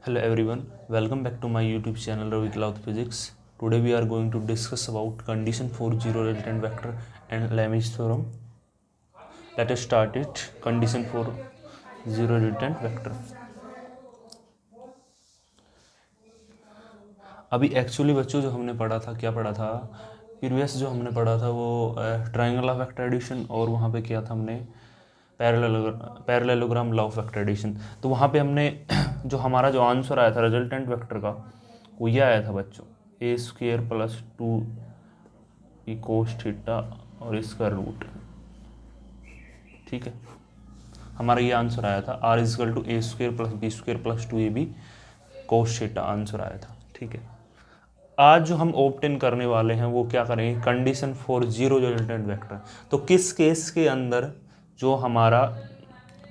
Hello everyone, welcome back to my YouTube channel Ravi Cloud Physics. Today we are going to discuss about condition for zero resultant vector and Lami's theorem. Let us start it. Condition for zero resultant vector. अभी actually बच्चों जो हमने पढ़ा था क्या पढ़ा था previous जो हमने पढ़ा था वो ट्रायंगल ऑफ वेक्टर एडिशन और वहाँ पे किया था हमने parallelogram law of vector addition. तो वहाँ पे हमने जो हमारा जो आंसर आया था रिजल्टेंट वेक्टर का वो ये आया था बच्चों ए स्क्वेयर प्लस 2 कोस थीटा और इसका रूट। ठीक है, हमारा ये आंसर आया था R equal to A square plus B square plus 2ab cos theta answer आया था। ठीक है, आज जो हम ऑब्टेन करने वाले हैं वो क्या करेंगे, condition for zero resultant vector. तो किस केस के अंदर जो हमारा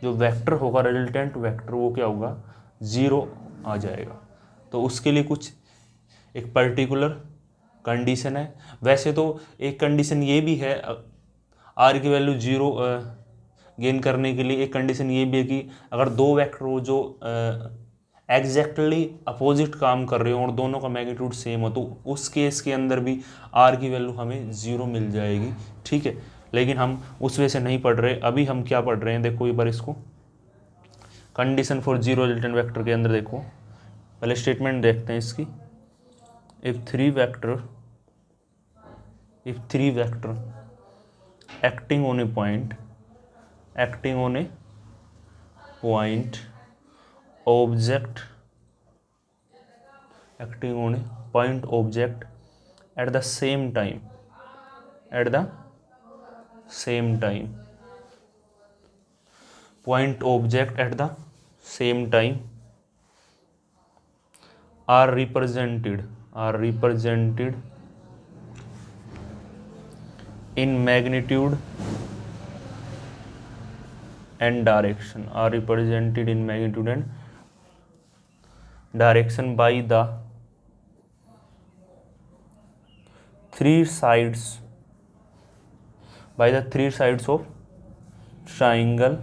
जो वेक्टर होगा रिजल्टेंट वेक्टर वो क्या होगा, ज़ीरो आ जाएगा। तो उसके लिए कुछ एक पर्टिकुलर कंडीशन है। वैसे तो एक कंडीशन ये भी है आर की वैल्यू ज़ीरो गेन करने के लिए, एक कंडीशन ये भी है कि अगर दो वेक्टर हो जो एग्जैक्टली अपोजिट काम कर रहे हो और दोनों का मैग्नीट्यूड सेम हो तो उस केस के अंदर भी आर की वैल्यू हमें ज़ीरो मिल जाएगी। ठीक है, लेकिन हम उस वे से नहीं पढ़ रहे, अभी हम क्या पढ़ रहे हैं देखो एक बार इसको। Condition for zero resultant vector के अंदर देखो पहले स्टेटमेंट देखते हैं इसकी। If three vector acting on a point object acting on a point object at the same time point object at the same time are represented in magnitude and direction by the three sides of triangle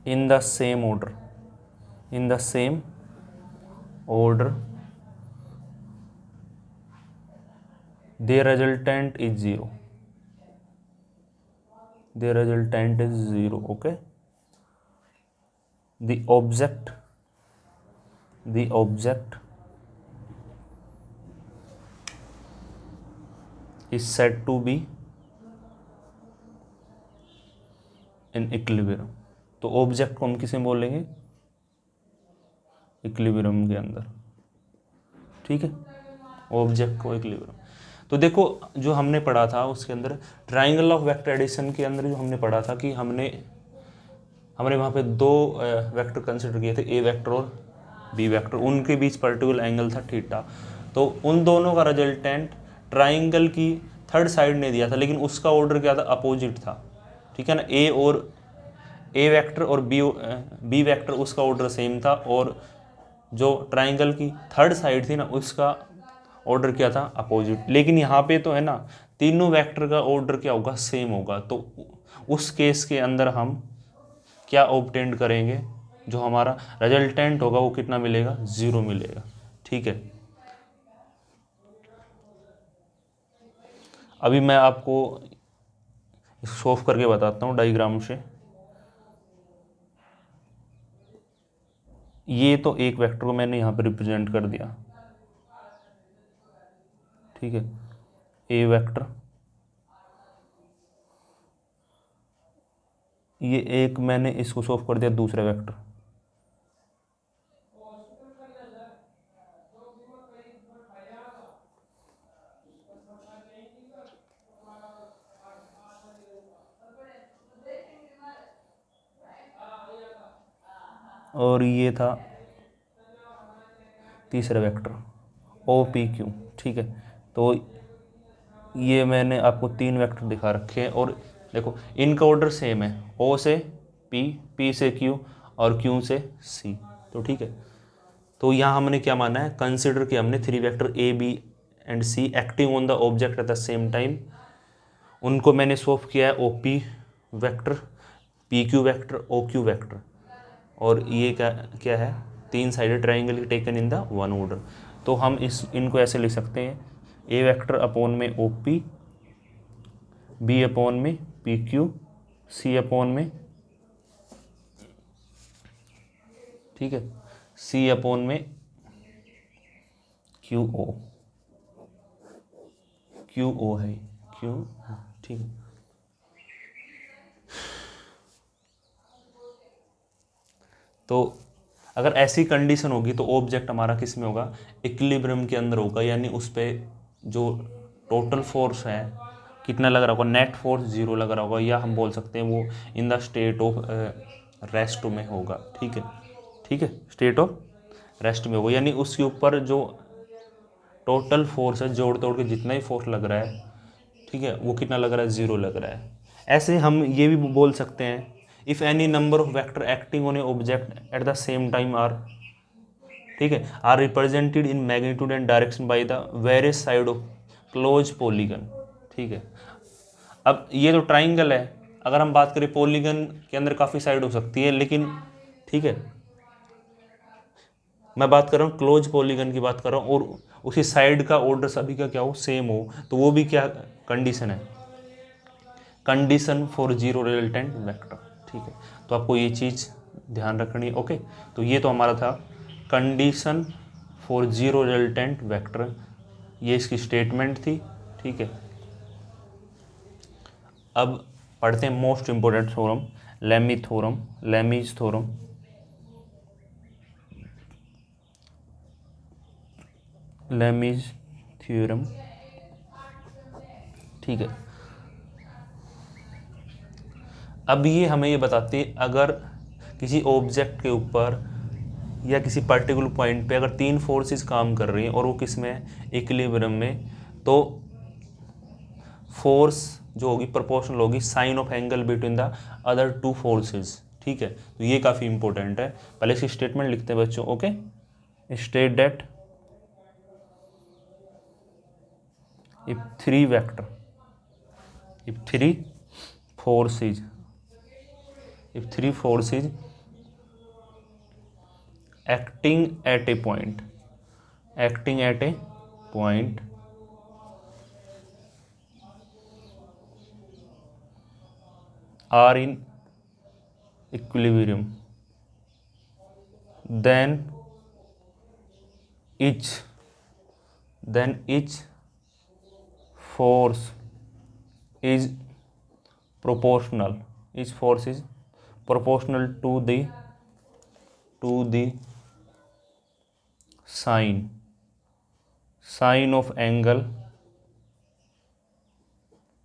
in the same order their resultant is zero. Okay, the object is said to be in equilibrium। तो object को हम किसे बोलेंगे, equilibrium के अंदर। ठीक है, object को इक्विलिब्रियम। तो देखो जो हमने पढ़ा था उसके अंदर ट्रायंगल ऑफ वेक्टर एडिशन के अंदर जो हमने पढ़ा था कि हमने वहाँ पे दो वेक्टर कंसिडर किए थे, ए वेक्टर और बी वेक्टर, उनके बीच पर्टिकुलर एंगल था थीटा। तो उन दोनों का रिजल्टेंट ट्रायंगल की थर्ड साइड ने दिया था, लेकिन उसका ऑर्डर क्या था, अपोजिट था। ठीक है ना, ए वेक्टर और बी वेक्टर उसका ऑर्डर सेम था और जो ट्रायंगल की थर्ड साइड थी ना उसका ऑर्डर क्या था, अपोजिट। लेकिन यहाँ पे तो है ना तीनों वेक्टर का ऑर्डर क्या होगा, सेम होगा। तो उस केस के अंदर हम क्या ऑब्टेन करेंगे, जो हमारा रिजल्टेंट होगा वो कितना मिलेगा, ज़ीरो मिलेगा। ठीक है, अभी मैं आपको सॉल्व करके बताता हूँ डायग्राम से। ये तो एक वेक्टर को मैंने यहाँ पे रिप्रेजेंट कर दिया। ठीक है, ए वेक्टर, ये एक मैंने इसको सॉल्व कर दिया दूसरा वेक्टर। और ये था तीसरा वेक्टर ओ पी क्यू। ठीक है, तो ये मैंने आपको तीन वेक्टर दिखा रखे हैं और देखो इनका ऑर्डर सेम है, ओ से पी, पी से क्यू और क्यू से सी। तो ठीक है, तो यहाँ हमने क्या माना है, कंसिडर किया हमने three vector A B and C acting on the object at the same time. उनको मैंने सॉल्व किया है O P vector, P Q vector, O Q vector, और ये क्या क्या है, 3 sided triangle taken in the one order. तो हम इनको ऐसे लिख सकते हैं, ए वेक्टर अपॉन में ओ पी, बी अपॉन में पी क्यू, सी अपॉन में, ठीक है, सी अपॉन में क्यू ओ, क्यू ओ है क्यू, ठीक है। तो अगर ऐसी कंडीशन होगी तो ऑब्जेक्ट हमारा किस में होगा, इक्विलिब्रियम के अंदर होगा, यानी उस पर जो टोटल फोर्स है कितना लग रहा होगा, नेट फोर्स 0 लग रहा होगा, या हम बोल सकते हैं वो in the state of rest में होगा, ठीक है, ठीक है, स्टेट ऑफ रेस्ट में होगा, यानी उसके ऊपर जो टोटल फोर्स है जोड़ तोड़ के जितना ही फोर्स लग रहा है, ठीक है, वो कितना लग रहा है, 0 लग रहा है। ऐसे हम ये भी बोल सकते हैं, if any number of vector acting on a object at the same time are, ठीक है, are represented in magnitude and direction by the various side of close polygon, ठीक है। अब ये तो ट्राइंगल है, अगर हम बात करें पॉलीगन के अंदर काफ़ी साइड हो सकती है, लेकिन ठीक है, मैं बात कर रहा हूँ क्लोज पॉलीगन की बात कर रहा हूँ, और उसी साइड का ऑर्डर सभी का क्या हो, सेम हो, तो वो भी क्या कंडीशन है, condition for zero resultant vector, ठीक है। तो आपको ये चीज़ ध्यान रखनी है, ओके। तो ये तो हमारा था condition for zero resultant vector, ये इसकी स्टेटमेंट थी, ठीक है। अब पढ़ते हैं most important theorem, Lami theorem, Lami's theorem. Lami's theorem, ठीक है। अब ये हमें ये बताती है, अगर किसी ऑब्जेक्ट के ऊपर या किसी पर्टिकुलर पॉइंट पे अगर 3 फोर्सेस काम कर रही हैं और वो किस में है, इक्विलिब्रियम में, तो फोर्स जो होगी प्रोपोर्शनल होगी sine of angle between the other 2 forces, ठीक है। तो ये काफ़ी इंपॉर्टेंट है, पहले इसकी स्टेटमेंट लिखते हैं बच्चों, okay. State that if 3 vector, if 3 forces, if 3 forces acting at a point, acting at a point are in equilibrium, then each force is proportional, each force is proportional to the sine of angle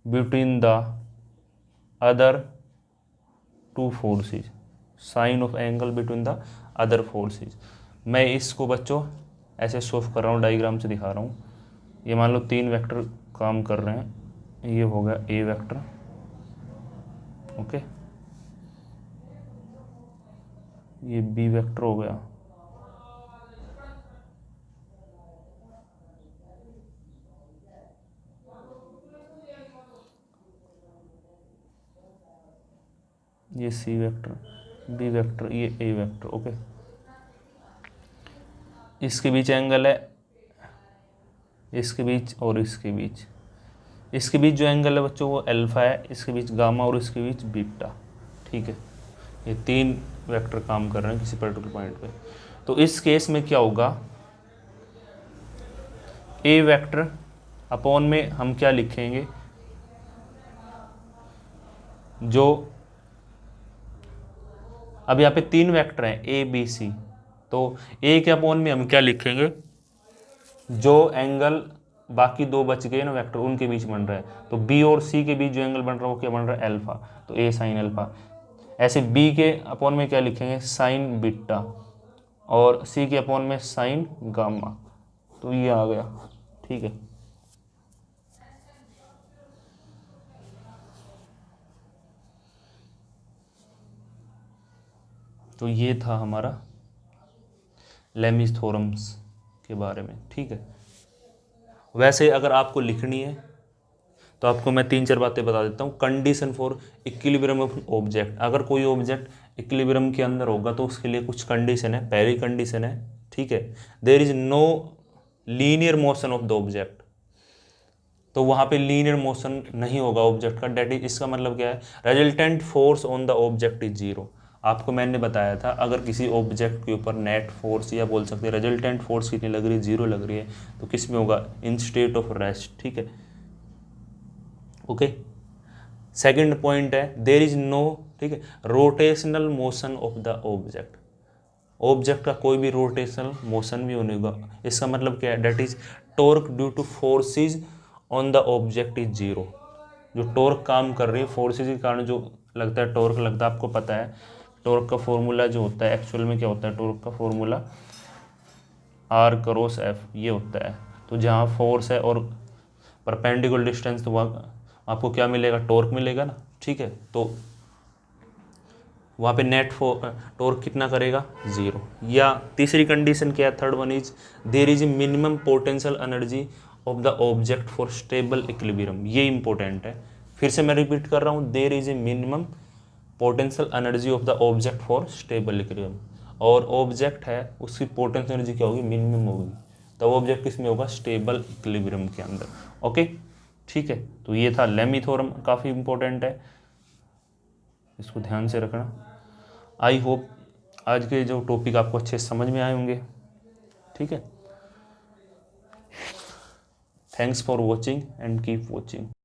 between the other 2 forces, sine of angle between the other forces. मैं इसको बच्चों ऐसे solve कर रहा हूँ, diagram से दिखा रहा हूँ। ये मान लो 3 वेक्टर काम कर रहे हैं, ये हो गया ए वेक्टर, ओके, ये बी वेक्टर हो गया, ये सी वेक्टर, बी वेक्टर, ये ए वेक्टर, ओके। इसके बीच एंगल है, इसके बीच और इसके बीच, इसके बीच जो एंगल है बच्चों वो अल्फा है, इसके बीच गामा और इसके बीच बीटा, ठीक है। ये 3 वेक्टर काम कर रहे हैं किसी पर्टिकुलर पॉइंट पे। तो इस केस में क्या होगा, ए वेक्टर अपॉन में हम क्या लिखेंगे, जो अब यहाँ पे 3 वेक्टर हैं ए बी सी, तो ए के अपॉन में हम क्या लिखेंगे, जो एंगल बाकी 2 बच गए ना वेक्टर उनके बीच बन रहा है, तो बी और सी के बीच जो एंगल बन रहा है वो क्या बन रहा है, अल्फा, तो ए साइन अल्फा। ऐसे बी के अपॉन में क्या लिखेंगे, साइन बीटा, और सी के अपॉन में साइन गामा, तो ये आ गया, ठीक है। तो ये था हमारा लेमीज थ्योरम्स के बारे में, ठीक है। वैसे अगर आपको लिखनी है तो आपको मैं 3-4 बातें बता देता हूँ। Condition for equilibrium of object, अगर कोई ऑब्जेक्ट इक्विलिब्रियम के अंदर होगा तो उसके लिए कुछ कंडीशन है। पहली कंडीशन है, ठीक है, there is no linear motion of the object, तो वहाँ पे लीनियर मोशन नहीं होगा ऑब्जेक्ट का। डेट इज, इसका मतलब क्या है, resultant force on the object is zero. आपको मैंने बताया था अगर किसी ऑब्जेक्ट के ऊपर नेट फोर्स या बोल सकते हैं रेजल्टेंट फोर्स कितनी लग रही है, जीरो लग रही है, तो किस में होगा, इन स्टेट ऑफ रेस्ट, ठीक है, ओके। सेकंड पॉइंट है देयर इज नो, ठीक है, rotational motion of the object, object का कोई भी रोटेशनल मोशन भी होने होगा। इसका मतलब क्या है, that is torque due to forces on the object is zero. जो टॉर्क काम कर रही है, फोर्सेज के कारण जो लगता है टॉर्क लगता है, आपको पता है टॉर्क का फॉर्मूला जो होता है एक्चुअल में क्या होता है, टॉर्क का फॉर्मूला आर क्रॉस एफ ये होता है। तो जहाँ फोर्स है और परपेंडिकुलर डिस्टेंस, तो वहाँ आपको क्या मिलेगा, टॉर्क मिलेगा ना, ठीक है। तो वहाँ पे नेट टॉर्क कितना करेगा, जीरो। या तीसरी कंडीशन क्या है, third one is there is a minimum potential energy of the object for stable equilibrium. ये इंपॉर्टेंट है, फिर से मैं रिपीट कर रहा हूँ, there is a minimum potential energy of the object for stable equilibrium. और ऑब्जेक्ट है उसकी पोटेंशियल एनर्जी क्या होगी, मिनिमम होगी, तो ऑब्जेक्ट किस में होगा, स्टेबल इक्विलिब्रियम के अंदर, ओके, ठीक है। तो ये था लेमी थ्योरम, काफ़ी इंपॉर्टेंट है, इसको ध्यान से रखना। आई होप आज के जो टॉपिक आपको अच्छे से समझ में आए होंगे, ठीक है। Thanks for watching and keep watching.